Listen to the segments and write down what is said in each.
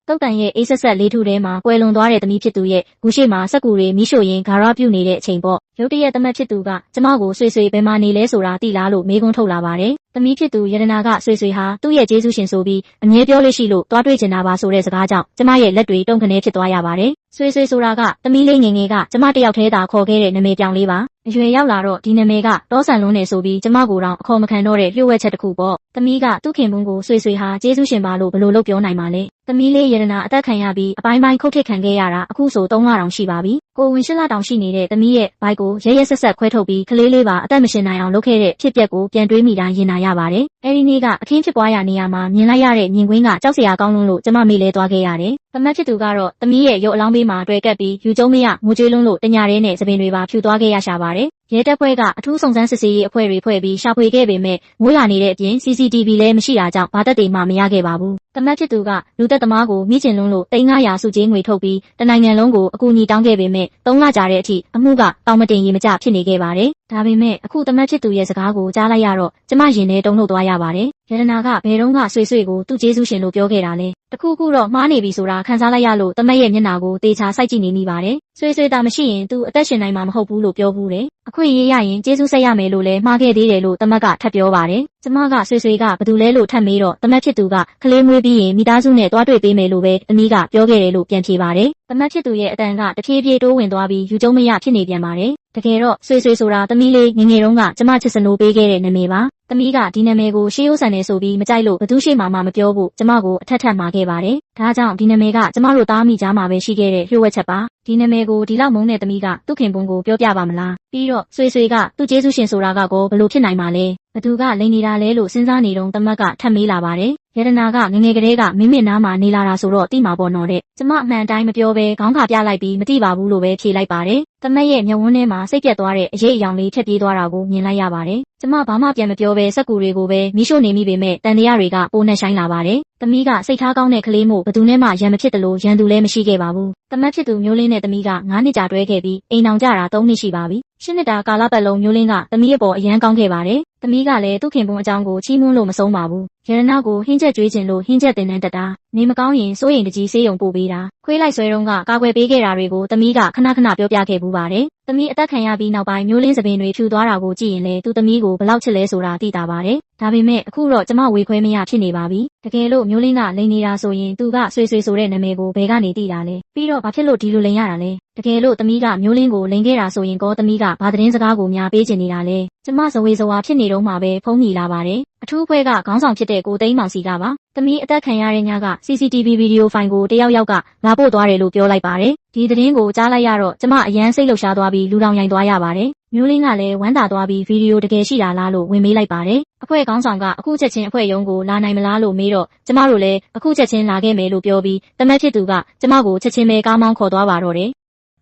တုတ်တန်ရဲ့အေးဆက်ဆက်လေးထုထဲမှာကွယ်လွန်သွားတဲ့သမီးဖြစ်သူရဲ့ဂူရှိမှာစက်ကူတွေမီးရှို့ရင်းဂါရပြုတ်နေတဲ့အချိန်ပေါ့ရုတ်တရက်သမက်ဖြစ်သူကကျမကိုဆွေဆွေဘယ်မှာနေလဲဆိုတာသိလားလို့မေးခွန်းထုတ်လာပါတယ်သမီးဖြစ်သူရတနာကဆွေဆွေဟာသူ့ရဲ့ကျေးဇူးရှင်ဆိုပြီးအမြဲပြောလို့ရှိလို့တွားတွေ့ချင်တာပါဆိုတဲ့စကားကြောင့်ကျမရဲ့လက်တွေတုန်ခနဲဖြစ်သွားရပါတယ်ဆွေဆွေဆိုတာကသမီးလေးငယ်ငယ်ကကျမတယောက်တည်းသာခေါ်ခဲ့တဲ့နာမည်ပြောင်လေးပါအရွယ်ရောက်လာတော့ဒီနာမည်ကတောဆန်လွန်းနေဆိုပြီးကျမကိုတောင်အခေါ်မခံတော့တဲ့လျှို့ဝှက်ချက်တစ်ခုပေါ့သမီးကသူ့ခင်ပွန်းကိုဆွေဆွေဟာကျေးဇူးရှင်ပါလို့ဘယ်လိုလုပ်ပြောနိုင်မှာလဲသမီးလေးရတနာအသက်ခံရပြီးအပိုင်းပိုင်းခုတ်ထစ်ခံခဲ့ရတာအခုဆို3လတောင်ရှိပါပြီကိုဝင်8လတောင်ရှိနေတဲ့သမီးရဲ့ဘိုက်ကိုရဲရဲဆက်ဆက်ခွဲထုတ်ပြီးကလေးလေးပါအသက်မရှင်နိုင်အောင်လုပ်ခဲ့တဲ့ဖြစ်ပျက်ကိုပြန်တွေးမိတိုင်းရင်နာရပါတယ်အဲဒီနေ့ကအခင်းဖြစ်ပွားရာနေရာမှာမြင်လိုက်ရတဲ့မြင်ကွင်းကကြောက်စရာကောင်းလွန်းလို့ကျမမေ့လဲသွားခဲ့ရတယ်သမက်ဖြစ်သူကတော့သမီးရဲ့ရုပ်အလောင်းဘေးမှာတွေ့ကပ်ပြီးယူကျုံမရငိုကြွေးလွန်းလို့တညာရဲနဲ့သပင်တွေပါဖြူသွားခဲ့ရရှာပါတယ်ရဲတပ်ဖွဲ့ကအထူးစုံစမ်းစစ်ဆေးရေးအဖွဲ့တွေဖွဲ့ပြီးရှာဖွေခဲ့ပေမဲ့မိုးရွာနေတဲ့အပြင် CCTV လည်းမရှိတာကြောင့်ဘာသက်သေမှမရခဲ့ပါဘူးသမက်ဖြစ်သူကလူသက်သမားကိုမိကျင်လွန်းလို့300စုကြေးငွေထုတ်ပြီးတနိုင်ငံလုံးကိုအကူအညီတောင်းခဲ့ပေမဲ့3လကြာတဲ့အထိအမှုကတောင်းမတင်ရေမကျဖြစ်နေခဲ့ပါတယ်ဒါပေမဲ့အခုသမက်ဖြစ်သူရဲ့စကားကိုကြားလိုက်ရတော့ကျမရင်ထဲတုန်လှုပ်သွားရပါတယ်ရတနာကဘယ်တော့မှဆွေဆွေကိုသူ့ကျေးဇူးရှင်လို့ပြောခဲ့တာလဲတခုခုတော့မှားနေပြီဆိုတာခံစားလိုက်ရလို့သမက်ရဲ့မျက်နှာကိုတေချာစိုက်ကြည့်နေမိပါတယ်ဆွေဆွေတာမရှိရင်သူအသက်ရှင်နိုင်မှာမဟုတ်ဘူးလို့ပြောဘူးတယ်အခွင့်အရေးရရင်ကျေးဇူးဆက်ရမယ်လို့လည်းမှားခဲ့သေးတယ်လို့သမက်ကထပ်ပြောပါတယ်ကျမကဆွေဆွေကဘာတူလဲလို့ထပ်မေးတော့သမက်ဖြစ်သူကကလေးမွေးပြီးရင်မိသားစုနဲ့တွားတွေ့ပေးမယ်လို့ပဲအမီးကပြောခဲ့တယ်လို့ပြန်ဖြေပါတယ်သမက်ဖြစ်သူရဲ့အတန်ကတဖြည်းဖြည်းတိုးဝင်သွားပြီးယူကျုံမရဖြစ်နေပြန်ပါတယ်တကယ်တော့ဆွေဆွေဆိုတာသမီးလေးငငယ်တုန်းကကျမချစ်စနိုးပေးခဲ့တဲ့နာမည်ပါသမီးကဒီနာမည်ကိုရှေးရိုးဆန်နေဆိုပြီးမကြိုက်လို့ဘသူရှိမှမပြောဖို့ကျမကိုအထက်ထပ်မှာခဲ့ပါတယ်ဒါကြောင့်ဒီနာမည်ကကျမတို့သားမိကြားမှာပဲရှိခဲ့တဲ့လျှို့ဝှက်ချက်ပါဒီနာမည်ကိုဒီလောက်မုန်းတဲ့သမီးကသူ့ခင်ပွန်းကိုပြောပြပါမလားပြီးတော့ဆွေဆွေကသူ့ကျေးဇူးရှင်ဆိုတာကကိုဘယ်လိုဖြစ်နိုင်မှာလဲဘသူကလိန်နေတာလဲလို့စဉ်းစားနေတော့သမက်ကထပ်မေးလာပါတယ်ရတနာကငငယ်ကလေးကမိမိနားမှာနေလာတာဆိုတော့တိမှာပေါ့နော်တဲ့ကျမအမှန်တိုင်းမပြောဘဲခေါင်းခါပြလိုက်ပြီးမတိပါဘူးလို့ပဲဖြေလိုက်ပါတယ်သမက်ရဲ့မျက်ဝန်းထဲမှာစိတ်ပြတ်သွားတဲ့အရေးအယောင်လေးဖြတ်ပြေးသွားတာကိုမြင်လိုက်ရပါတယ်ကျမဘာမှပြန်မပြောဘဲစက်ကူတွေကိုပဲမီးရှို့နေမိပေမဲ့တန်တရားတွေကပိုနဲ့ဆိုင်လာပါတယ်သမီးကစိတ်ထားကောင်းတဲ့ကလေးမို့ဘသူနဲ့မှရံမဖြစ်တယ်လို့ရန်သူလည်းမရှိခဲ့ပါဘူးသမက်ဖြစ်သူမျိုးလင်းနဲ့သမီးက9နှစ်ကြာတွဲခဲ့ပြီးအိမ်အောင်ကြတာ3နှစ်ရှိပါပြီ10နှစ်တာကာလပတ်လုံးမျိုးလင်းကသမီးအပေါ်အရန်ကောင်းခဲ့ပါတယ်သမီးကလည်းသူ့ခင်ပွန်းအကြောင်းကိုချီးမွမ်းလို့မဆုံးပါဘူးရတနာကိုဟင်းချက်ကျွေးခြင်းလို့ဟင်းချက်တင်တန်းတက်တာနေမကောင်းရင်စိုးရိမ်တကြီးဆေးရုံပို့ပေးတာခွေးလိုက်ဆွဲတုံးကကာကွယ်ပေးခဲ့တာတွေကိုသမီးကခဏခဏပြောပြခဲ့ဘူးပါတယ်သမီးအသက်ခံရပြီးနောက်ပိုင်းမျိုးလင်းသပင်တွေဖြူသွားတာကိုကြည့်ရင်လေသူ့သမီးကိုဘလောက်ချစ်လဲဆိုတာသိတာပါတယ်ဒါပေမဲ့အခုတော့ကျမဝေခွဲမရဖြစ်နေပါပြီတကယ်လို့မျိုးလင်းကလိန်နေတာဆိုရင်သူကဆွေဆွေဆိုတဲ့နာမည်ကိုဘယ်ကနေသိတာလဲပြီးတော့ဘာဖြစ်လို့ဒီလိုလိန်ရတာလဲတကယ်လို့သမီးကမျိုးလင်းကိုလိန်ခဲ့တာဆိုရင်ကောသမီးကဘာသတင်းစကားကိုများပေးချင်နေတာလဲကျမဇဝေဇဝါဖြစ်နေတော့မှပဲဖုံးမိလာပါတယ်အထူးအဖွဲ့ကခေါင်းဆောင်ဖြစ်တဲ့ကိုသိန်းမောင်စီကပါသမီးအသက်ခံရတဲ့ညက CCTV ဗီဒီယိုဖိုင်ကိုတယောက်ကလာပို့သွားတယ်လို့ပြောလိုက်ပါတယ်ဒီသတင်းကိုကြားလိုက်ရတော့ကျမအရန်စိတ်လှုပ်ရှားသွားပြီးလူတောင်ရိုင်သွားရပါတယ်မျိုးလင်းကလည်းဝမ်းသာသွားပြီးဗီဒီယိုတကယ်ရှိတာလားလို့ဝင်မေးလိုက်ပါတယ်အဖွဲ့ခေါင်းဆောင်ကအခုချက်ချင်းအဖွဲ့ရုံးကိုလာနိုင်မလားလို့မေးတော့ကျမတို့လည်းအခုချက်ချင်းလာခဲ့မယ်လို့ပြောပြီးသမက်ဖြစ်သူကကျမကိုချက်ချင်းပဲကားမောင်းခေါ်သွားပါတော့တယ်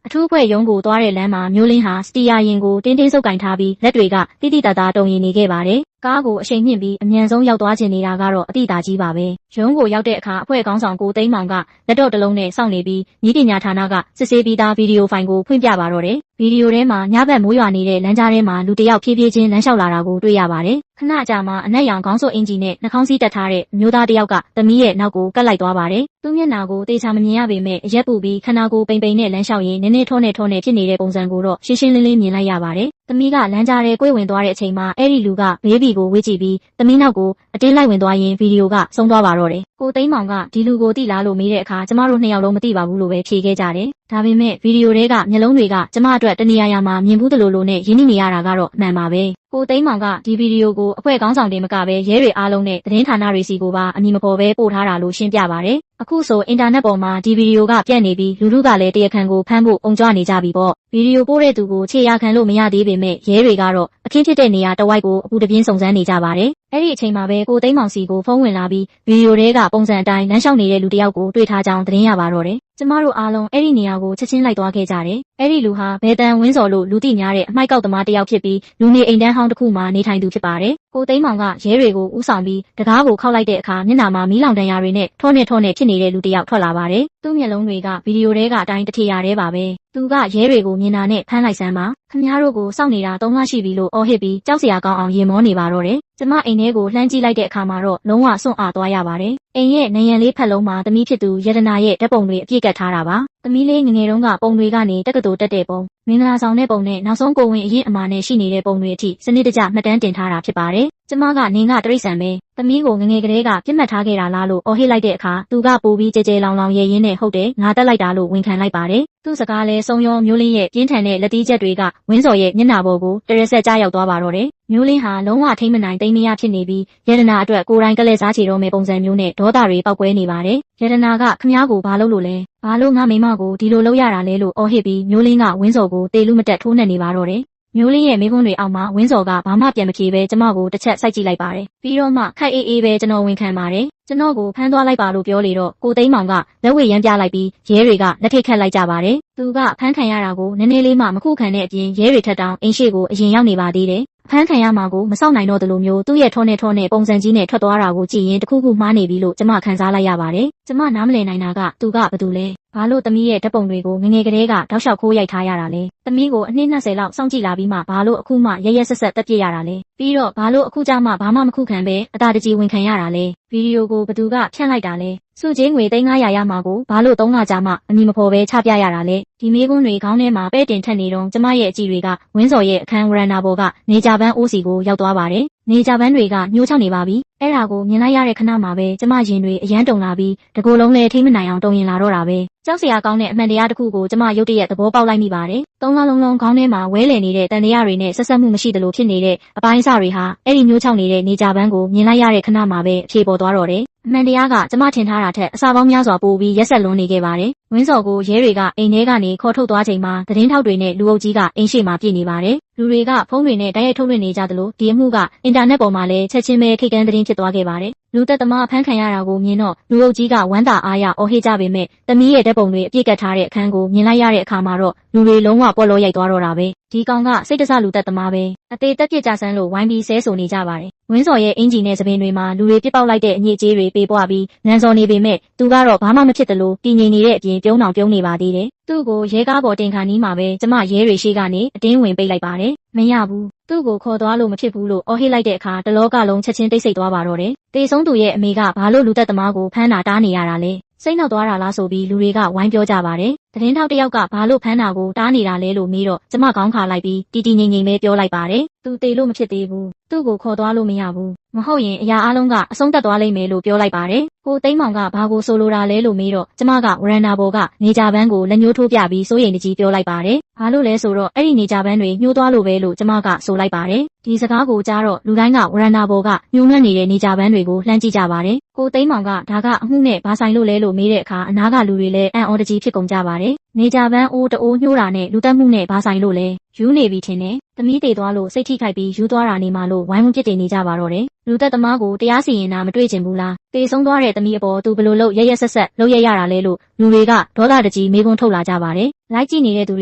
အထူးအဖွဲ့ရုံးကိုသွားတဲ့လမ်းမှာမျိုးလင်းဟာစတီယာရင်ကိုတင်းတင်းဆုပ်ကင်ထားပြီးလက်တွေကတိတိတတ်တာတုံရင်နေခဲ့ပါတယ်ကားကိုအရှိန်မြင့်ပြီးအမြန်ဆုံးရောက်သွားချင်နေတာကတော့အတိတာကြီးပါပဲရုံးကိုရောက်တဲ့အခါအဖွဲ့ခေါင်းဆောင်ကိုသိန်းမောင်ကလက်တော့တလုံးနဲ့စောင့်နေပြီးဤပညာဌာနကစစ်ဆေးပြီးသားဗီဒီယိုဖိုင်ကိုဖွင့်ပြပါတော့တယ်ဗီဒီယိုထဲမှာညဘက်မိုးရွာနေတဲ့လမ်းကြားထဲမှာလူတစ်ယောက်ဖြည်းဖြည်းချင်းလမ်းလျှောက်လာတာကိုတွေ့ရပါတယ်ခဏကြာမှအနက်ရောင်ခေါင်းစွပ်အင်ဂျီနဲ့နှာခေါင်းစည်းတက်ထားတဲ့အမျိုးသားတစ်ယောက်ကသမီးရဲ့နောက်ကိုကပ်လိုက်သွားပါတယ်သူ့မျက်နှာကိုတေချာမမြင်ရပေမဲ့အရက်ပူပြီးခန္ဓာကိုယ်ပိန်ပိန်နဲ့လမ်းလျှောက်ရင်းနည်းနည်းထောနဲ့ဖြစ်နေတဲ့ပုံစံကိုတော့ရှင်းရှင်းလင်းလင်းမြင်လိုက်ရပါတယ်သမီးကလမ်းကြားထဲကိုယ်ဝင်သွားတဲ့အချိန်မှာအဲ့ဒီလူကဘေးဘီကိုဝေ့ကြည့်ပြီးသမီးနောက်ကိုအတင်းလိုက်ဝင်သွားရင်ဗီဒီယိုကဆုံးသွားပါတော့တယ်ကိုသိန်းမောင်ကဒီလူကိုသိလားလို့မေးတဲ့အခါကျမတို့နှစ်ယောက်လုံးမသိပါဘူးလို့ပဲဖြေခဲ့ကြတယ်ဒါပေမဲ့ဗီဒီယိုတွေကမျက်လုံးတွေကကျမအတွက်တနေရာမှာမြင်ဘူးတလို့နဲ့ရင်းနှီးနေရတာကတော့အမှန်ပါပဲကိုသိန်းမောင်ကဒီဗီဒီယိုကိုအဖွဲ့ခေါင်းဆောင်တွေမကပဲရဲတွေအားလုံးနဲ့သတင်းဌာနတွေစီကိုပါအမည်မဖော်ပဲပို့ထားတာလို့ရှင်းပြပါတယ်အခုဆိုအင်တာနက်ပေါ်မှာဒီဗီဒီယိုကပြန့်နေပြီးလူထုကလည်းတရားခံကိုဖမ်းဖို့အုံကြွနေကြပြီပေါ့ဗီဒီယိုပို့တဲ့သူကိုခြေရာခံလို့မရသေးပေမဲ့ရဲတွေကတော့အခင်းဖြစ်တဲ့နေရာတစ်ဝိုက်ကိုအပူတပြင်းစုံစမ်းနေကြပါတယ်အဲ့ဒီအချိန်မှာပဲကိုသိန်းမောင်စီကိုဖုန်းဝင်လာပြီးဗီဒီယိုတွေကပုံစံအတိုင်းလမ်းလျှောက်နေတဲ့လူတစ်ယောက်ကိုတွေ့ထားကြောင်းသတင်းရပါတော့တယ်ကျမတို့အားလုံးအဲ့ဒီနေရာကိုချက်ချင်းလိုက်သွားခဲ့ကြတယ်အဲ့ဒီလူဟာဘယ်တန်ဝင်းစော်လို့လူသိများတဲ့အမိုက်ကောက်သမားတစ်ယောက်ဖြစ်ပြီးလူနေအိမ်တန်းဟောင်းတစ်ခုမှာနေထိုင်သူဖြစ်ပါတယ်ကိုသိန်းမောင်ကရဲတွေကိုဥဆောင်ပြီးတကားကိုခောက်လိုက်တဲ့အခါမျက်နှာမှာမီးလောင်တံရတွေနဲ့ထောနဲ့ဖြစ်နေတဲ့လူတစ်ယောက်ထွက်လာပါတယ်သူ့မျက်လုံးတွေကဗီဒီယိုတွေကအတိုင်းတထေရတဲ့ပါပဲ သူကရဲတွေကိုမြင်တာနဲ့ဖမ်းလိုက်စမ်းပါခင်ဗျားတို့ကိုစောင့်နေတာ3လရှိပြီလို့အော်ဟစ်ပြီးကြောက်စရာကောင်းအောင်ရင်မောနေပါတော့တယ်ကျမအိမ်ထဲကိုလှမ်းကြည့်လိုက်တဲ့အခါမှာတော့လုံးဝစွန့်အားသွားရပါတယ်အိမ်ရဲ့နံရံလေးဖက်လုံးမှာသမီးဖြစ်သူရတနာရဲ့ဓာတ်ပုံတွေအပြည့်ကတ်ထားတာပါသမီးလေးငငယ်တုန်းကပုံတွေကနေတက္ကသိုလ်တက်တဲ့ပုံမင်္ဂလာဆောင်တဲ့ပုံနဲ့နောက်ဆုံးကိုဝင်အရင်အမာနဲ့ရှိနေတဲ့ပုံတွေအထိစနစ်တကျမှတ်တမ်းတင်ထားတာဖြစ်ပါတယ်ကျမကနင်ကတရိษံပဲသမီးကိုငငယ်ကလေးကပြစ်မှတ်ထားခဲ့တာလားလို့အော်ဟစ်လိုက်တဲ့အခါသူကပိုပြီးကြဲကြဲလောင်လောင်ရဲရင်းနဲ့ဟုတ်တယ်ငါတက်လိုက်တာလို့ဝန်ခံလိုက်ပါတယ်သူ့စကားလဲဆုံးရောမျိုးလင်းရဲ့ပြင်းထန်တဲ့လက်သီးချက်တွေကဝင်းစော်ရဲ့မျက်နှာပေါ်ကိုတရဆက်ကြားရောက်သွားပါတော့တယ်မျိုးလင်းဟာလုံးဝထိမ့်မနိုင်တိမ်မရဖြစ်နေပြီးရတနာအတွက်ကိုယ်တိုင်ကလေးစားချေတော့မယ့်ပုံစံမျိုးနဲ့ဒေါသတွေပောက်ကွဲနေပါတယ်ရတနာကခမ ्या ကိုဘာလုပ်လို့လဲဘာလို့ငါမိမကိုဒီလိုလုပ်ရတာလဲလို့အော်ဟစ်ပြီးမျိုးလင်းကဝင်းစော်ကိုတေလူမတက်ထိုးနှက်နေပါတော့တယ်မျိုးလင်းရဲ့မိခွန်းတွေအောက်မှာဝင်းစော်ကဘာမှပြန်မဖြေပဲကျမကိုတစ်ချက်စိုက်ကြည့်လိုက်ပါတယ်ပြီးတော့မှခက်အေးအေးပဲကျွန်တော်ဝန်ခံပါတယ်ကျွန်တော်ကိုဖမ်းသွားလိုက်ပါလို့ပြောလေတော့ကိုသိန်းမောင်ကလက်ဝဲရမ်းပြလိုက်ပြီးရဲတွေကလက်ထိတ်ခတ်လိုက်ကြပါတယ်သူကဖမ်းခံရတာကိုနည်းနည်းလေးမှမခုခံတဲ့အပြင်ရဲတွေထက်တောင်အင်းရှိကိုအရင်ရောက်နေပါသေးတယ်ဖမ်းခံရမှာကိုမစောင့်နိုင်တော့သလိုမျိုးသူ့ရဲ့ထောနဲ့ပုံစံကြီးနဲ့ထွက်သွားတာကိုကြည့်ရင်တခုခုမှားနေပြီလို့ကျမခံစားလိုက်ရပါတယ်ကျမနားမလည်နိုင်တာကသူကဘာတူလဲဘာလို့သမီးရဲ့ဓာတ်ပုံတွေကိုငငယ်ကလေးကတောက်လျှောက်ခိုးရိုက်ထားရတာလဲသမီးကိုအနှစ်20လောက်စောင့်ကြည့်လာပြီးမှဘာလို့အခုမှရဲရဲဆက်ဆက်တက်ပြစ်ရတာလဲပြီးတော့ဘာလို့အခုကြမှဘာမှမခုခံပဲအတာတကြီးဝန်ခံရတာလဲဗီဒီယိုကိုဘသူကဖြန့်လိုက်တာလဲစုချင်းငွေ300ရမှာကိုဘာလို့3လကြာမှအမည်မဖော်ပဲချပြရတာလဲဒီမေးခွန်းတွေခေါင်းထဲမှာပဲ့တင်ထက်နေတော့ကျမရဲ့အကြည့်တွေကဝင်းစော်ရဲ့အခန်းဝရန်နာပေါ်ကနေကြပန်းအိုးစီကိုရောက်သွားပါတယ်နေကြပန်းတွေကညှိုးချောက်နေပါပြီအဲ့ဒါကိုမြင်လိုက်ရတဲ့ခဏမှာပဲကျမရင်တွေအယမ်းတုန်လာပြီးတကူလုံးလည်းထိမနိုင်အောင်တုန်ရင်လာတော့တာပဲကြောက်စရာကောင်းတဲ့အမှန်တရားတစ်ခုကိုကျမရုတ်တရက်သဘောပေါက်လိုက်မိပါတယ်သုံးလလုံးခေါင်းထဲမှာဝဲလည်နေတဲ့တန်တရားတွေနဲ့ဆက်ဆက်မှုမရှိသလိုဖြစ်နေတဲ့အပိုင်းအစတွေဟာအဲ့ဒီညှိုးချောက်နေတဲ့နေကြပန်းကိုမြင်လိုက်ရတဲ့ခဏမှာပဲအဖြေပေါ်သွားတော့တယ်အမှန်တရားကကျမထင်ထားတာထက်အစာပေါင်းများစွာပိုပြီးရက်ဆက်လွန်နေခဲ့ပါတယ်ဝင်းစော်ကိုရဲတွေကအိမ်ထဲကနေခေါ်ထုတ်သွားချိန်မှာသတင်းထောက်တွေနဲ့လူအုပ်ကြီးကအိမ်ရှိမှပြည်နေပါတယ်လူတွေကဖုန်းတွေနဲ့တိုက်ရိုက်ထုတ်လွှင့်နေကြသလိုဒီအမှုကအင်တာနက်ပေါ်မှာလည်းချက်ချင်းပဲထိတ်ကန်းသတင်းဖြစ်သွားခဲ့ပါတယ်လူသက်သမားဖမ်းခံရတာကိုမြင်တော့လူအုပ်ကြီးကဝမ်းသာအားရအော်ဟစ်ကြပေမဲ့သမီးရဲ့ဓာတ်ပုံတွေအပြည့်ကတ်ထားတဲ့အခန်းကိုမြင်လိုက်ရတဲ့အခါမှာတော့လူတွေလုံးဝပွက်လို့ရိုက်သွားတော့တာပဲဒီကောင်ကစိတ်တဆလူသက်သမားပဲအသေးတက်ပြစ်ကြဆန်းလို့ဝိုင်းပြီးဆဲဆိုနေကြပါတယ်ဝင်းစော်ရဲ့အင်ဂျီနဲ့သပင်တွေမှာလူတွေပစ်ပေါက်လိုက်တဲ့အညစ်အကြေးတွေပေးပွားပြီးနန်းစော်နေပေမဲ့သူကတော့ဘာမှမဖြစ်သလိုတည်ငြိမ်နေတဲ့အပြင်ပြုံးတောင်ပြုံးနေပါသေးတယ်သူ့ကိုရဲကားပေါ်တင်ခါနီးမှာပဲကျမရဲတွေရှိကနေအတင်းဝင်ပိတ်လိုက်ပါတယ်မရဘူးသူ့ကိုခေါ်သွားလို့မဖြစ်ဘူးလို့အော်ဟစ်လိုက်တဲ့အခါတလောကလုံးချက်ချင်းတိတ်ဆိတ်သွားပါတော့တယ်တေဆုံးသူရဲ့အမေကဘာလို့လူသက်သမားကိုဖမ်းတာတားနေရတာလဲစိတ်နှောက်သွားတာလားဆိုပြီးလူတွေကဝိုင်းပြောကြပါတယ်သတင်းထောက်တစ်ယောက်ကဘာလို့ဖမ်းတာကိုတားနေတာလဲလို့မေးတော့ကျမခေါင်းခါလိုက်ပြီးတီတီငိမ့်ငိမ့်ပဲပြောလိုက်ပါတယ်သူတေလို့မဖြစ်သေးဘူးသူ့ကိုခေါ်သွားလို့မရဘူးမဟုတ်ရင်အရာအလုံးကအဆုံးသတ်သွားလိမ့်မယ်လို့ပြောလိုက်ပါတယ်ကိုသိန်းမောင်ကဘာကိုဆိုလိုတာလဲလို့မေးတော့ကျမကဝရန်နာဘော်ကနေကြပန်းကိုလက်ညှိုးထိုးပြပြီးစိုးရိမ်တကြီးပြောလိုက်ပါတယ်ဘာလို့လဲဆိုတော့အဲ့ဒီနေကြပန်းတွေညှိုးသွားလို့ပဲလို့ကျမကဆိုလိုက်ပါတယ်ဒီစကားကိုကြားတော့လူတိုင်းကဝရန်နာဘော်ကညှိုးငတ်နေတဲ့နေကြပန်းတွေကိုလှမ်းကြည့်ကြပါတယ်ကိုသိန်းမောင်ကဒါကအမှုနဲ့ဘာဆိုင်လို့လဲလို့မေးတဲ့အခါအနားကလူတွေလည်းအံ့ဩတကြီးဖြစ်ကုန်ကြပါတယ်နေကြပန်းအိုးတအိုးညှိုးတာနဲ့လူတက်မှုနဲ့ဘာဆိုင်လို့လဲယူနေပြီထင်တယ်သမီးတေသွားလို့စိတ်ထိခိုက်ပြီးယူသွားတာနေမှလို့ဝိုင်းဝန်းပြစ်တင်နေကြပါတော့တယ်လူသက်သမားကိုတရားစီရင်တာမတွေ့ချင်ဘူးလားတေဆုံးသွားတဲ့သမီးအပေါ်သူဘလို့လို့ရက်ဆက်လုပ်ရတာလဲလို့လူတွေကဒေါသတကြီးမေးခွန်းထုတ်လာကြပါတယ်လိုက်ကြည့်နေတဲ့သူတွ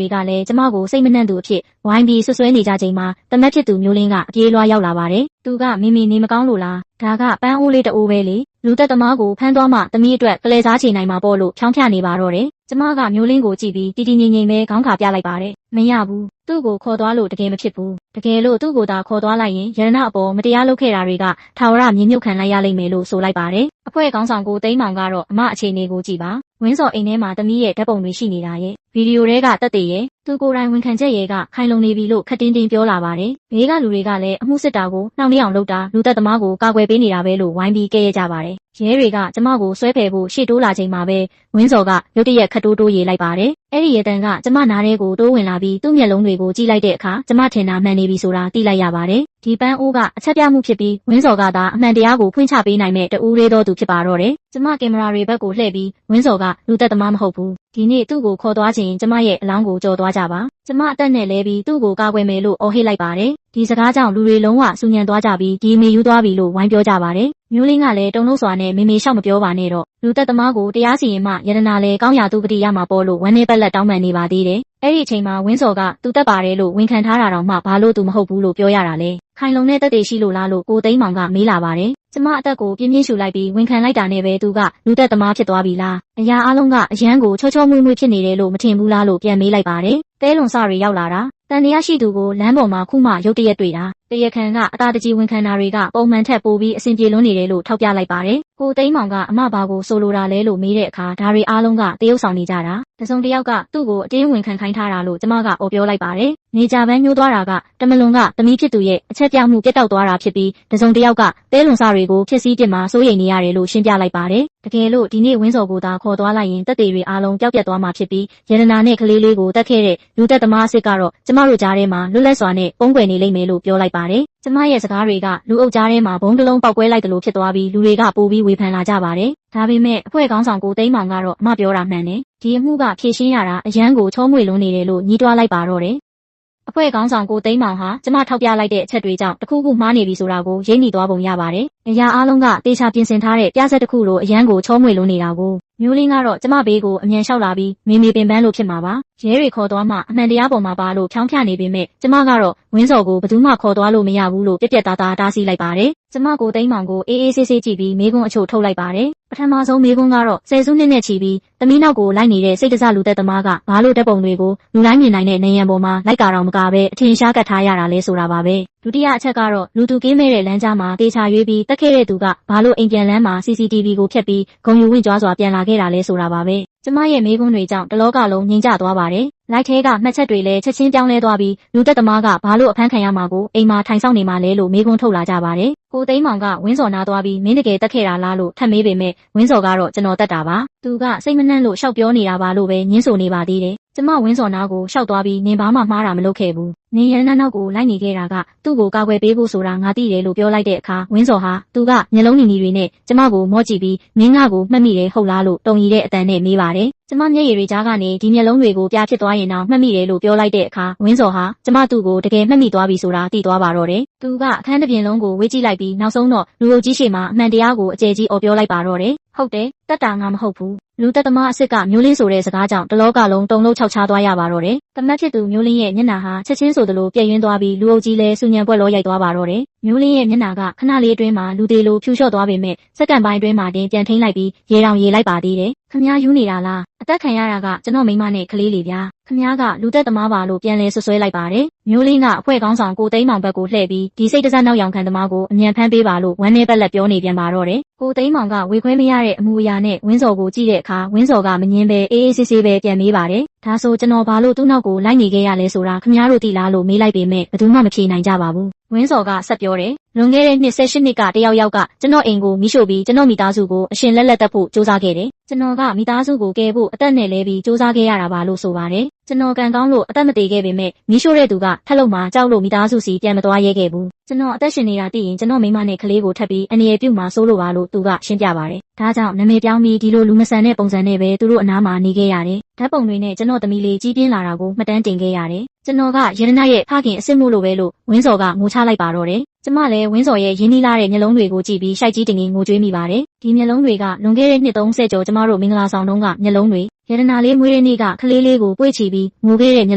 ေကလည်းကျမကိုစိတ်မနှံ့သူအဖြစ်ဝိုင်းပြီးဆွဆွဲနေကြချိန်မှာတမက်ဖြစ်သူမျိုးလင်းကအပြေးလွှားရောက်လာပါတယ်သူကမိမိနေမကောင်းလို့လားဒါကပန်းအိုးလေးတအိုးပဲလေလူသက်သမားကိုဖမ်းသွားမှသမီးအတွက်ကလေးစားချေနိုင်မှာပေါ့လို့ဖြောင်းဖြနေပါတော့တယ်ကျမကမျိုးလင်းကိုကြည့်ပြီးတီတီငိမ့်ငိမ့်ပဲခေါင်းခါပြလိုက်ပါတယ်မရဘူးသူ့ကိုခေါ်သွားလို့တကယ်မဖြစ်ဘူးတကယ်လို့သူ့ကိုသာခေါ်သွားလိုက်ရင်ရတနာအပေါ်မတရားလုပ်ခဲ့တာတွေကထာဝရမြင်မြုပ်ခံလိုက်ရလိမ့်မယ်လို့ဆိုလိုက်ပါတယ်အဖွဲ့ခေါင်းဆောင်ကိုသိန်းမောင်ကတော့အမအခြေအနေကိုကြည့်ပါဝင်းစော်အိမ်ထဲမှာသမီးရဲ့ဓာတ်ပုံတွေရှိနေတာရဲ့ဗီဒီယိုတွေကတက်သေးရဲ့သူကိုယ်တိုင်ဝန်ခံချက်ရဲ့ကခိုင်လုံနေပြီလို့ခက်တင်းတင်းပြောလာပါတယ်ဘေးကလူတွေကလည်းအမှုစစ်တာကိုနှောင့်နှေးအောင်လုပ်တာလူသက်သမားကိုကာကွယ်ပေးနေတာပဲလို့ဝိုင်းပြီးကဲရကြပါတယ်ရဲတွေကကျမကိုဆွဲဖယ်ဖို့ရှေ့တိုးလာချိန်မှာပဲဝင်းစော်ကရုတ်တရက်ခတ်တိုးရေးလိုက်ပါတယ်အဲ့ဒီရတန်ကကျမနားထဲကိုတိုးဝင်လာပြီးသူ့မျက်လုံးတွေကိုကြည့်လိုက်တဲ့အခါကျမထင်တာမှန်နေပြီဆိုတာသိလိုက်ရပါတယ်ဒီပန်းအိုးကအချက်ပြမှုဖြစ်ပြီးဝင်းစော်ကသာအမှန်တရားကိုဖွင့်ချပေးနိုင်မဲ့တူးလေးသောသူဖြစ်ပါတော့တယ်ကျမကင်မရာတွေဘက်ကိုလှည့်ပြီးဝင်းစော်ကလူသက်သမားမဟုတ်ဘူးဒီနေ့သူ့ကိုခေါ်သွားခြင်းကျမရဲ့အလောင်းကိုကြော်သွားကြပါကျမအသက်နဲ့လဲပြီးသူ့ကိုကာကွယ်မယ်လို့အော်ဟစ်လိုက်ပါတယ်ဒီစကားကြောင့်လူတွေလုံးဝစူညံသွားကြပြီးဒီမေယူသွားပြီလို့ဝိုင်းပြောကြပါတယ်မျိုးလင်းကလည်းတုံလို့စွာနဲ့မေရှောက်မပြောပါနဲ့တော့လူသက်သမားကိုတရားစီရင်မှယတနာလဲကောင်းရာသူပတိရမှာပေါ့လို့ဝမ်းနေပက်လက်တောင်းပန်နေပါသေးတယ်အဲ့ဒီအချိန်မှာဝင်းစော်ကသူတက်ပါတယ်လို့ဝန်ခံထားတာတော့မှဘာလို့သူမဟုတ်ဘူးလို့ပြောရတာလဲခိုင်လုံတဲ့တက်တွေရှိလို့လားလို့ကိုသိန်းမောင်ကမေးလာပါတယ် ကျမအသက်ကိုပြင်းပြင်းရှူလိုက်ပြီးဝန်ခံလိုက်တာနဲ့ပဲသူကလူသက်သမားဖြစ်သွားပြီလားအရာအလုံးကအရန်ကိုချောချောမွေ့မွေ့ဖြစ်နေတယ်လို့မထင်ဘူးလားလို့ပြန်မေးလိုက်ပါတယ်တဲလွန်စတွေရောက်လာတာတန်တရားရှိသူကိုလမ်းပေါ်မှာခုမှရုတ်တရက်တွေ့တာတရားခံကအသာတကြီးဝန်ခံတာတွေကပုံမှန်ထက်ပိုပြီးအဆင်ပြေလွန်းနေတယ်လို့ထောက်ပြလိုက်ပါတယ်ကိုသိန်းမောင်ကအမဘာကိုဆိုလိုတာလဲလို့မေးတဲ့အခါဒါတွေအားလုံးကတရုပ်ဆောင်နေကြတာတစုံတစ်ယောက်ကသူ့ကိုအတင်းဝင်ခံခိုင်းထားတာလို့ကျမကအော်ပြောလိုက်ပါတယ်နေကြပန်းညှိုးသွားတာကတမလွန်ကသမီးဖြစ်သူရဲ့အချက်ပြမှုပြတ်တောက်သွားတာဖြစ်ပြီးတစုံတစ်ယောက်ကတဲလွန်စတွေကိုဖြစ်စည်းပစ်မှာစိုးရိမ်နေရတယ်လို့ရှင်းပြလိုက်ပါတယ်တကယ်လို့ဒီနေ့ဝင်းစော်ကိုသာခေါ်သွားလိုက်ရင်တက်တွေအားလုံးပျောက်ပြတ်သွားမှာဖြစ်ပြီးရတနာနဲ့ကလေးလေးကိုတက်ခဲ့တဲ့လူသက်သမားအစ်စ်ကတော့ကျမတို့ကြားထဲမှာလွတ်လပ်စွာနဲ့ပုံကွယ်နေလိမ့်မယ်လို့ပြောလိုက်ပါတယ်ကျမရဲ့စကားတွေကလူအုပ်ကြားထဲမှာဘုံတစ်လုံးပောက်ကွဲလိုက်တယ်လို့ဖြစ်သွားပြီးလူတွေကပိုပြီးဝေဖန်လာကြပါတယ်ဒါပေမဲ့အဖွဲ့ခေါင်းဆောင်ကိုသိန်းမောင်ကတော့အမပြောတာမှန်တယ်ဒီအမှုကဖြေရှင်းရတာအရန်ကိုချောမွေ့လွန်းနေတယ်လို့ညှိတွားလိုက်ပါတော့တယ်အဖွဲ့ခေါင်းဆောင်ကိုသိန်းမောင်ဟာကျမထောက်ပြလိုက်တဲ့အချက်တွေကြောင့်တခုခုမှားနေပြီဆိုတာကိုရိပ်မိသွားပုံရပါတယ်အရာအားလုံးကတေချာပြင်ဆင်ထားတဲ့ပြဆက်တစ်ခုလိုအရန်ကိုချောမွေ့လွန်းနေတာကိုမျိုးလင်းကတော့ကျမဘေးကိုအမြန်လျှောက်လာပြီးမေမေပင်ပန်းလို့ဖြစ်မှာပါရဲတွေခေါ်သွားမှအမှန်တရားပေါ်မှာပါလို့ဖြောင်းဖြနေပေမဲ့ကျမကတော့ဝင်းစော်ကိုဘယ်သူမှခေါ်သွားလို့မရဘူးလို့ပြက်ပြက်သားသားတားဆီးလိုက်ပါတယ်ကျမကိုသိန်းမောင်ကိုအေးအေးဆေးဆေးကြည့်ပြီးမေးခွန်းအချို့ထုတ်လိုက်ပါတယ်ပထမဆုံးမေးခွန်းကတော့ဆယ်စုနှစ်နဲ့ချီပြီးသမီးနောက်ကိုလိုက်နေတဲ့စိတ်တစလူသက်သမားကဘာလို့တပ်ပုံတွေကိုလူတိုင်းမြင်နိုင်တဲ့နေရန်ပေါ်မှာလိုက်တာတော့မကပဲအထင်ရှားကတ်ထားရတာလဲဆိုတာပါပဲဒုတိယအချက်ကတော့လူသူကင်းမဲ့တဲ့လမ်းကြားမှာတေချာရွေးပြီးတက်ခဲ့တဲ့သူကဘာလို့အိမ်ပြန်လမ်းမှာ CCTV ကိုဖျက်ပြီးဂုံယူဝင့်ကြွားစွာပြန်လာခဲ့တာလဲဆိုတာပါပဲကျမရဲ့မေးခွန်းတွေကြောင့်တလောကလုံးငြိမ်ကျသွားပါတယ်လိုက်ထဲကမှတ်ချက်တွေလည်းချက်ချင်းပြောင်းလဲသွားပြီးလူသက်သမားကဘာလို့အဖမ်းခံရမှာကိုအိမ်မှာထိုင်ဆောင်နေမှာလဲလို့မေးခွန်းထုတ်လာကြပါတယ်ကိုသိန်းမောင်ကဝင်းစော်နာသွားပြီးမင်းတကယ်တက်ခဲ့တာလားလို့ထပ်မေးပေမဲ့ဝင်းစော်ကတော့ကျွန်တော်တက်တာပါသူကစိတ်မနှံ့လို့ရှောက်ပြောနေတာပါလို့ပဲညင်းဆိုနေပါသေးတယ်ကျမဝင်းစော်နာကိုရှောက်သွားပြီးနင်ဘာမှမှားတာမလုပ်ခဲ့ဘူးနင်ရန်နောက်ကိုလိုက်နေခဲ့တာကသူ့ကိုကာကွယ်ပေးဖို့ဆိုတာငါသိတယ်လို့ပြောလိုက်တဲ့အခါဝင်းစော်ဟာသူကမျက်လုံးနီတွေနဲ့ကျမကိုမော့ကြည့်ပြီးမင်းငါကိုမှတ်မိတယ်ဟုတ်လားလို့တုံရီတဲ့အတန်နဲ့မေးပါတယ်ကျမမျက်ရည်တွေကြားကနေဒီမျက်လုံးတွေကိုပြဖြစ်သွားရင်တော့မှတ်မိတယ်လို့ပြောလိုက်တဲ့အခါဝင်းစော်ဟာကျမသူ့ကိုတကယ်မှတ်မိသွားပြီဆိုတာသိသွားပါတော့တယ်သူကအခန်းတစ်ပြင်လုံးကိုဝေးကြည့်လိုက်ပြီးနောက်ဆုံးတော့လူအုပ်ကြီးရှေ့မှာအမှန်တရားကိုအကျယ်ကြီးအော်ပြောလိုက်ပါတော့တယ်ဟုတ်တယ်တက်တာငါမဟုတ်ဘူးလူသက်သမားအစ်စ်ကမျိုးလင်းဆိုတဲ့စကားကြောင့်တလောကလုံးတုံလုံးခြောက်ချသွားရပါတော့တယ်တမတ်ဖြစ်သူမျိုးလင်းရဲ့မျက်နှာဟာချက်ချင်းဆိုသလိုပြည့်ရင်းသွားပြီးလူအုပ်ကြီးလည်းစူညံပွက်လောရိုက်သွားပါတော့တယ်မျိုးလင်းရဲ့မျက်နှာကခဏလေးအတွင်းမှာလူသေးလိုဖြူလျှော့သွားပေမဲ့စက္ကန့်ပိုင်းအတွင်းမှာတင်ပြန်ထိန်းလိုက်ပြီးရေတောင်ရေလိုက်ပါသေးတယ်ခမားယူနေတာလားအသက်ခံရတာကကျွန်တော်မိမနဲ့ကလေးလေးဗျာခမားကလူသက်သမားပါလို့ပြန်လဲဆွဆွဲလိုက်ပါတယ်မျိုးလင်းကအဖွဲ့ခေါင်းဆောင်ကိုသိန်းမောင်ဘက်ကိုလှည့်ပြီးဒီစိတ်တစားနောက်ရောင်ခံသမားကိုအမြန်ဖမ်းပေးပါလို့ဝမ်းနေပက်လက်ပြောနေပြန်ပါတော့တယ်ကိုသိန်းမောင်ကဝေခွဲမရတဲ့အမူအရာနဲ့ဝင်းစော်ကိုကြည့်တဲ့အခါဝင်းစော်ကမငင်းပဲအေးအေးဆေးဆေးပဲပြန်မေးပါတယ်ဒါဆိုကျွန်တော်ဘာလို့သူ့နောက်ကိုလိုက်နေခဲ့ရလဲဆိုတာခမားတို့သိလားလို့မေးလိုက်ပေမဲ့ဘယ်သူမှမဖြေနိုင်ကြပါဘူးဝင်းစော်ကဆက်ပြောတယ်လွန်ခဲ့တဲ့နှစ်18နှစ်ကတယောက်ကကျွန်တော်အိမ်ကိုမိရှို့ပြီးကျွန်တော်မိသားစုကိုအရှင်လက်လက်တက်ဖို့စူးစမ်းခဲ့တယ်ကျွန်တော်ကမိသားစုကိုကယ်ဖို့အသက်နဲ့လဲပြီးစူးစမ်းခဲ့ရတာပါလို့ဆိုပါတယ်ကျွန်တော်ကံကောင်းလို့အသက်မသေးခဲ့ပေမဲ့မိရှို့တဲ့သူကထက်လုံးမှာကြောက်လို့မိသားစုစီပြန်မသွားရဲခဲ့ဘူးကျွန်တော်အသက်ရှင်နေတာသိရင်ကျွန်တော်မိမနဲ့ကလေးကိုထပ်ပြီးအနေရပြုတ်မှာစိုးလို့ပါလို့သူကရှင်းပြပါတယ်ဒါကြောင့်နာမည်ပြောင်းပြီးဒီလိုလူမဆန်တဲ့ပုံစံနဲ့ပဲသူတို့အနားမှာနေခဲ့ရတယ်ဓာတ်ပုံတွေနဲ့ကျွန်တော်သမီးလေးကြီးပြင်းလာတာကိုမှတ်တမ်းတင်ခဲ့ရတယ်ကျွန်တော်ကရတနာရဲ့ဖခင်အစ်စ်မှုလို့ပဲလို့ဝင်းစော်ကငိုချလိုက်ပါတော့တယ်ကျမလည်းဝင်းစော်ရဲ့ရင်းနှီးလာတဲ့မျက်လုံးတွေကိုကြည့်ပြီးရှိုက်ကြီးတင်ငိုကြွေးမိပါတယ်ဒီမျက်လုံးတွေကလွန်ခဲ့တဲ့နှစ်30ကျော်ကျမတို့မင်္ဂလာဆောင်တုန်းကမျက်လုံးတွေရတနာလေးမွေးတဲ့နေ့ကကလေးလေးကိုပွေ့ချီပြီးငိုခဲ့တဲ့မျက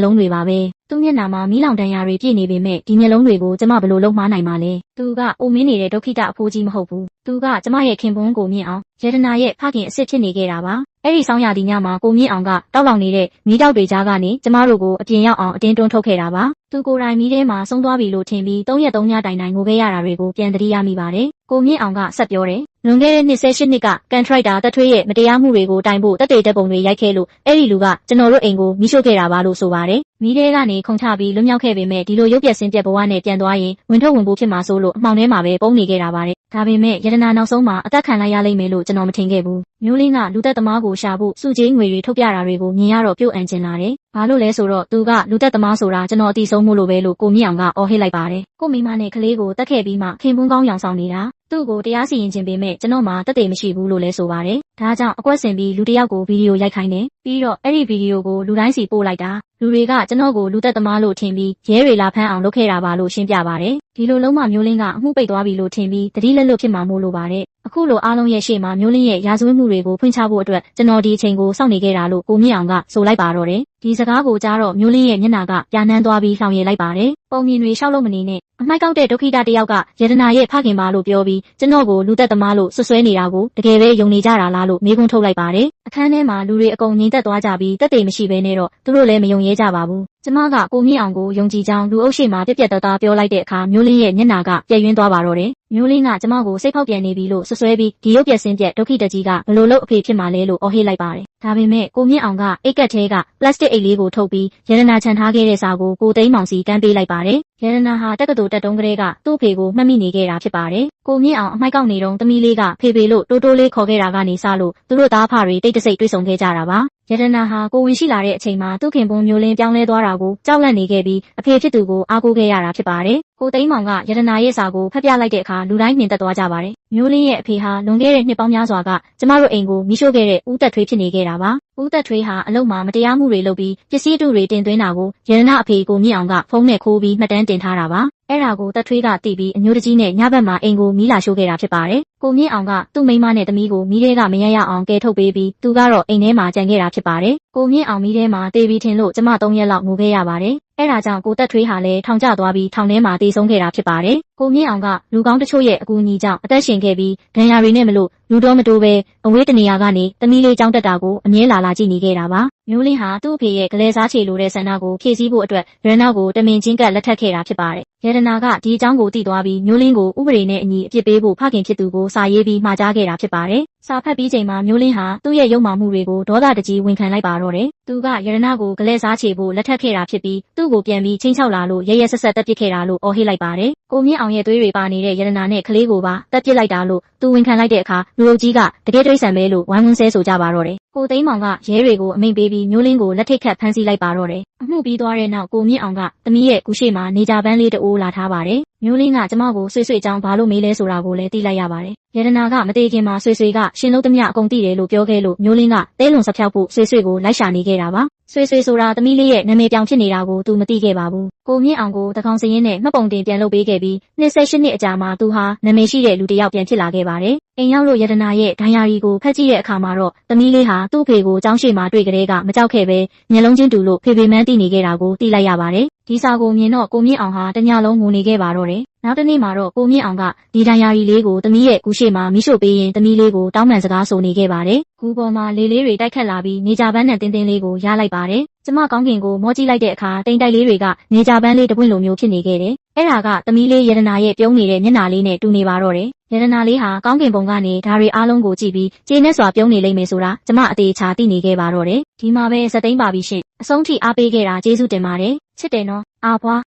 ်လုံးတွေပါပဲသူ့မျက်နှာမှာမီးလောင်တန်ရာတွေပြည့်နေပေမဲ့ဒီမျက်လုံးတွေကိုကျမဘယ်လိုလုပ်မှားနိုင်မှာလဲသူကအိုမင်းနေတဲ့ဒုက္ခိတအဖိုးကြီးမဟုတ်ဘူးသူကကျမရဲ့ခင်ပွန်းကိုမြင့်အောင်ရတနာရဲ့ဖခင်အစ်စ်ဖြစ်နေခဲ့တာပါအဲ့ဒီဆောင်းရာသီညမှာကိုမြင့်အောင်ကတောက်လောင်နေတဲ့မီးတောက်တွေကြားကနေကျမတို့ကိုအပြင်ရောက်အောင်အတင်းတွန်းထုတ်ခဲ့တာပါသူကိုယ်တိုင်မီးထဲမှာဆုံးသွားပြီလို့ထင်ပြီး3ရက်3ညတိုင်တိုင်ငိုခဲ့ရတာတွေကိုပြန်သတိရမိပါတယ်ကိုမြင့်အောင်ကဆက်ပြောတယ်လွန်ခဲ့တဲ့နှစ်18နှစ်ကကန်ထရိုက်တာတက်ထွေးရဲ့မတရားမှုတွေကိုတိုင်ဖို့တက်တေတက်ပုံတွေရိုက်ခဲ့လို့အဲ့ဒီလူကကျွန်တော်တို့အိမ်ကိုမိရှို့ခဲ့တာပါလို့ဆိုပါတယ်မီးထဲကနေခုန်ချပြီးလွတ်မြောက်ခဲ့ပေမဲ့ဒီလိုရုပ်ပြက်ဆင်းပြက်ဘဝနဲ့ပြန်သွားရင်ဝင်ထုတ်ဝင်ပိုးဖြစ်မှာစိုးလို့အမှောင်ထဲမှာပဲပုံနေခဲ့တာပါတယ်ဒါပေမဲ့ရတနာနောက်ဆုံးမှာအသက်ခံလိုက်ရလိမ့်မယ်လို့ကျွန်တော်မထင်ခဲ့ဘူးမျိုးလင်းကလူသက်သမားကိုရှာဖို့စုကြီးငွေတွေထုတ်ပြတာတွေကိုမြင်ရတော့ပြုတ်အံ့ကျင်လာတယ်ဘာလို့လဲဆိုတော့သူကလူသက်သမားဆိုတာကျွန်တော်အတိဆုံးမို့လို့ပဲလို့ကိုမြင့်အောင်ကအော်ဟစ်လိုက်ပါတယ်ကိုမိမနဲ့ကလေးကိုတက်ခဲ့ပြီးမှခင်ပွန်းကောင်းရောင်ဆောင်နေတာသူ့ကိုတရားစီရင်ခြင်းပေမဲ့ကျွန်တော်မှတက်တယ်မရှိဘူးလို့လဲဆိုပါတယ်ဒါကြောင့်အကွက်ဆင်ပြီးလူတစ်ယောက်ကိုဗီဒီယိုရိုက်ခိုင်းတယ်ပြီးတော့အဲ့ဒီဗီဒီယိုကိုလူတိုင်းစီပို့လိုက်တာလူတွေကကျွန်တော်ကိုလူသက်သမားလို့ထင်ပြီးရဲတွေလာဖမ်းအောင်လုပ်ခဲ့တာပါလို့ရှင်းပြပါတယ် ဒီလိုလုံးမမျိုးလင်းကအမှုပိတ်သွားပြီလို့ထင်ပြီးတတိလက်လွတ်ဖြစ်မှာမို့လို့ပါတယ်အခုလိုအားလုံးရဲ့ရှေ့မှာမျိုးလင်းရဲ့ရာဇဝတ်မှုတွေကိုဖွင့်ချဖို့အတွက်ကျွန်တော်ဒီအချိန်ကိုစောင့်နေခဲ့တာလို့ကိုမြင့်အောင်ကဆိုလိုက်ပါတော့တယ်ဒီစကားကိုကြားတော့မျိုးလင်းရဲ့မျက်နှာကပြာနှမ်းသွားပြီးလောင်ရည်လိုက်ပါတယ်ပုံမြင်တွေရှောက်လို့မနေနဲ့အမိုက်ကောက်တဲ့ဒုက္ခိတတယောက်ကယတနာရဲ့ဖခင်ပါလို့ပြောပြီးကျွန်တော်ကိုလူသက်သမားလို့ဆွဆွဲနေတာကိုတကယ်ပဲယုံနေကြတာလားလို့မေးခွန်းထုတ်လိုက်ပါတယ်အခန်းထဲမှာလူတွေအကုန်ငြိမ်သက်သွားကြပြီးတက်သေးမရှိဘဲနဲ့တော့သူတို့လည်းမယုံရဲကြပါဘူးကျမကကိုမြင့်အောင်ကိုယုံကြည်ကြောင်းလူအုပ်ရှိမှပြက်ပြက်သားသားပြောလိုက်တဲ့အခါမျိုးလင်းရဲ့မျက်နှာကပြည့်ရင်းသွားပါတော့တယ်မျိုးလင်းကကျမကိုစိတ်ဖောက်ပြန်နေပြီလို့ဆွဆွဲပြီးဒီရုပ်ပြက်စင်းပြက်ဒုက္ခိတကြီးကဘလို့လို့အဖေဖြစ်မှလဲလို့အော်ဟစ်လိုက်ပါတယ်ဒါပေမဲ့ကိုမြင့်အောင်ကအိတ်ကက်ထဲကပလတ်စတစ်အိတ်လေးကိုထုတ်ပြီးရတနာချန်ထားခဲ့တဲ့စာကိုကိုသိန်းမောင်စီကမ်းပေးလိုက်ပါတယ်ရတနာဟာတက္ကသိုလ်တက်တုံးကလေးကသူ့ဖေကိုမှတ်မိနေခဲ့တာဖြစ်ပါတယ်ကိုမြင့်အောင်အမိုက်ကောက်နေတော့သမီးလေးကဖေဖေလို့တိုးတိုးလေးခေါ်ခဲ့တာကနေစလို့သူတို့သားဖတွေတိတ်တဆိတ်တွေ့ဆုံခဲ့ကြတာပါရတနာဟာကိုဝင်ရှိလာတဲ့အချိန်မှာသူ့ခင်ပွန်းမျိုးလင်းပြောင်းလဲသွားတာကိုကြောက်လန့်နေခဲ့ပြီးအဖေဖြစ်သူကိုအားကိုးခဲ့ရတာဖြစ်ပါတယ်ကိုသိန်းမောင်ကရတနာရဲ့စာကိုဖတ်ပြလိုက်တဲ့အခါလူတိုင်းနှင်သက်သွားကြပါတယ်မျိုးလင်းရဲ့အဖေဟာလွန်ခဲ့တဲ့နှစ်ပေါင်းများစွာကကျမတို့အိမ်ကိုမိရှို့ခဲ့တဲ့ဦးသက်ထွေးဖြစ်နေခဲ့တာပါဦးသက်ထွေးဟာအလုပ်မှာမတရားမှုတွေလုပ်ပြီးပစ္စည်းတုတွေတင်သွင်းတာကိုရတနာအဖေကိုမြင့်အောင်ကဖုန်းနဲ့ခိုးပြီးမှတ်တမ်းတင်ထားတာပါအဲ့ဒါကိုသက်ထွေးကသိပြီးအမျိုးတကြီးနဲ့ညဘက်မှာအိမ်ကိုမီးလာရှို့ခဲ့တာဖြစ်ပါတယ်ကိုမြင့်အောင်ကသူ့မိန်းမနဲ့သမီးကိုမီးထဲကမရရအောင်ကယ်ထုတ်ပေးပြီးသူကတော့အိမ်ထဲမှာကြံခဲ့တာဖြစ်ပါတယ်ကိုမြင့်အောင်မီးထဲမှာတေးပြီးထင်လို့ကျမ3ရက်လောက်ငိုခဲ့ရပါတယ်အဲ့ဒါကြောင့်ကိုသက်ထွေးဟာလည်းထောင်ကျသွားပြီးထောင်ထဲမှာတေဆုံးခဲ့တာဖြစ်ပါတယ်ကိုမြင့်အောင်ကလူကောင်းတချို့ရဲ့အကူအညီကြောင့်အသက်ရှင်ခဲ့ပြီးဒဏ်ရာတွေနဲ့မလို့လူတော်မတိုးပဲအဝေးတနေရာကနေသမီးလေးကြောင်းတက်တာကိုအမြဲလာကြည့်နေခဲ့တာပါမျိုးလင်းဟာသူ့အဖေရဲ့ကလေးစားချေလိုတဲ့ဆန္ဒကိုဖြည့်ဆည်းဖို့အတွက်ရတနာကိုတမင်ချင်းကပ်လက်ထပ်ခဲ့တာဖြစ်ပါတယ်ရတနာကဒီအကြောင်းကိုသိသွားပြီးမျိုးလင်းကိုဥပဒေနဲ့အညီအပြစ်ပေးဖို့ဖခင်ဖြစ်သူကိုစာရေးပြီးမှာကြားခဲ့တာဖြစ်ပါတယ်စာဖတ်ပြီးချိန်မှာမျိုးလင်းဟာသူ့ရဲ့ရုပ်မာမှုတွေကိုဒေါသတကြီးဝန်ခံလိုက်ပါတော့တယ်သူကရတနာကိုကလေးစားချေဖို့လက်ထပ်ခဲ့တာဖြစ်ပြီးသူ့ကိုပြန်ပြီးချင်းချောက်လာလို့ရဲရဲဆက်ဆက်တက်ပစ်ခဲ့တာလို့အော်ဟစ်လိုက်ပါတယ်ကိုမြင့်အောင်ရဲ့သွေးတွေပါနေတဲ့ရတနာနဲ့ကလေးကိုပါတက်ပစ်လိုက်တာလို့သူဝန်ခံလိုက်တဲ့အခါလူအုပ်ကြီးကတကယ်တိရစ္ဆာန်ပဲလို့ဝိုင်းဝန်းဆဲဆိုကြပါတော့တယ်ကိုသိန်းမောင်ကရဲတွေကိုအမိန့်ပေးပြီးမျိုးလင်းကိုလက်ထိတ်ခတ်ဖမ်းဆီးလိုက်ပါတော့တယ်အမှုပြီးသွားတဲ့နောက်ကိုမြင့်အောင်ကသမီးရဲ့ကူရှိမှာနေကြပန်းလေးတအိုးလာထားပါတယ်မျိုးလင်းကကျမကိုဆွေဆွေကြောင်းဘာလို့မေးလဲဆိုတာကိုလည်းသိလိုက်ရပါတယ်ရတနာကမသေးခင်မှာဆွေဆွေကရှင်လုံးသမျှအကုန်သိတယ်လို့ပြောခဲ့လို့မျိုးလင်းကတဲလွန်စဖြောက်ဖို့ဆွေဆွေကိုလိုက်ရှာနေခဲ့တာပါဆွေဆွေဆိုတာသမီးလေးရဲ့နာမည်ပြောင်ဖြစ်နေတာကိုသူမသိခဲ့ပါဘူးကိုမြင့်အောင်ကိုတကောင်စရင်နဲ့မှတ်ပုံတင်ပြန်လုပ်ပေးခဲ့ပြီး28နှစ်အကြာမှာသူဟာနာမည်ရှိတဲ့လူတစ်ယောက်ပြန်ဖြစ်လာခဲ့ပါတယ်အိမ်ရောက်လို့ရတနာရဲ့ဒဏ်ရာရီကိုဖတ်ကြည့်တဲ့အခါမှာတော့သမီးလေးဟာသူ့ဖေကိုကျောင်းရှိမှာတွေ့ကြတဲ့ကမကြောက်ခဲ့ပဲမျက်လုံးချင်းတူလို့ဖေဖေမှန်းသိနေခဲ့တာကိုသိလိုက်ရပါတယ်ဒီစာကိုမြင်တော့ကိုမြင့်အောင်ဟာတညလုံးငိုနေခဲ့ပါတော့တယ်နောက်တစ်နေ့မှာတော့ကိုမြင့်အောင်ကဒီဒဏ်ရာရီလေးကိုသမီးရဲ့ကူရှိမှာမိရှို့ပေးရင်သမီးလေးကိုတောင်းပန်စကားဆိုနေခဲ့ပါတယ်ကူပေါ်မှာလေလေးတွေတိုက်ခတ်လာပြီးနေကြပန်းနဲ့တင်းတင်းလေးကိုရလိုက်ပါတယ်ကျမကောင်းကင်ကိုမောကြည့်လိုက်တဲ့အခါတိမ်တိုက်လေးတွေကနေကြပန်းလေးတစ်ပွင့်လိုမျိုးဖြစ်နေခဲ့တယ်အဲ့ဒါကသမီးလေးရတနာရဲ့ပြုံးနေတဲ့မျက်နှာလေးနဲ့တူနေပါတော့တယ်ရတနာလေးဟာကောင်းကင်ဘုံကနေဓာရီအားလုံးကိုကြည့်ပြီးကျေနပ်စွာပြုံးနေလိမ့်မယ်ဆိုတာကျမအသေးချာသိနေခဲ့ပါတော့တယ်ဒီမှာပဲစက်သိမ်းပါပြီရှင်အဆုံးထိအားပေးခဲ့တာကျေးဇူးတင်ပါတယ်ချစ်တယ်နော်အားဖွား